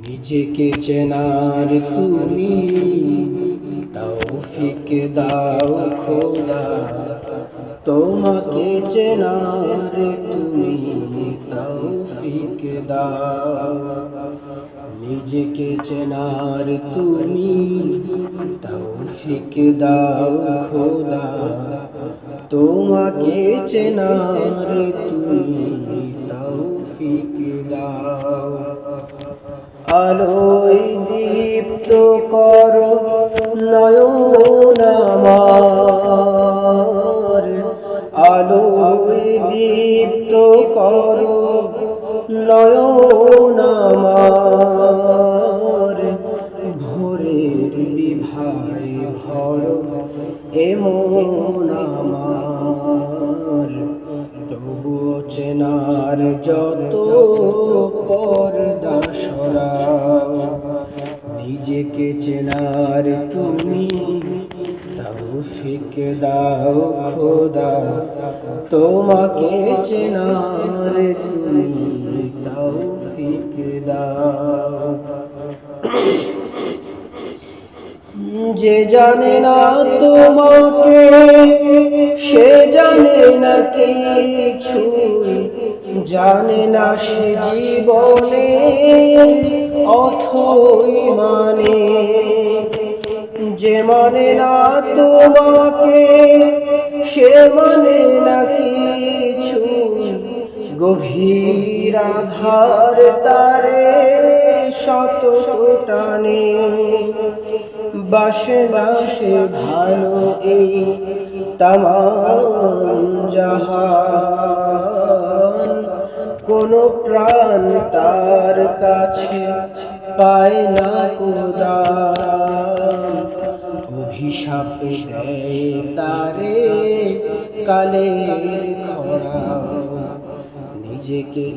নিজেকে চেনার তুমি তৌফিক দাও খোদা, তোমাকে চেনার তুমি তৌফিক দাও। নিজেকে চেনার তুমি তৌফিক দাও খোদা, তোমাকে চেনার তুমি তৌফিক দাও। আলোয় দীপ্ত করো নয়ন আমার, আলোয় দীপ্ত করো নয়ন আমার। ভোরের বিভায় ভরো এমন আমার, তবুও চেনার যত পর্দা সরাও। নিজেকে চেনার তুমি তৌফিক দাও খোদা, তোমাকে চেনার তুমি তৌফিক দাও। যে জানে না তোমাকে সে জানে না কিছু, জানে না সে জীবনে অথই মানে। যে মানে না তোমাকে সে মানে না কিছু, গভীর আধার তারে শত টানে। বাসে বাসে ভালো এই তামাম জাহান, কোন প্রাণ তার কাছে পায় না কোদান। অভিশাপ দেয় তারে কালে খরা, নিজেকে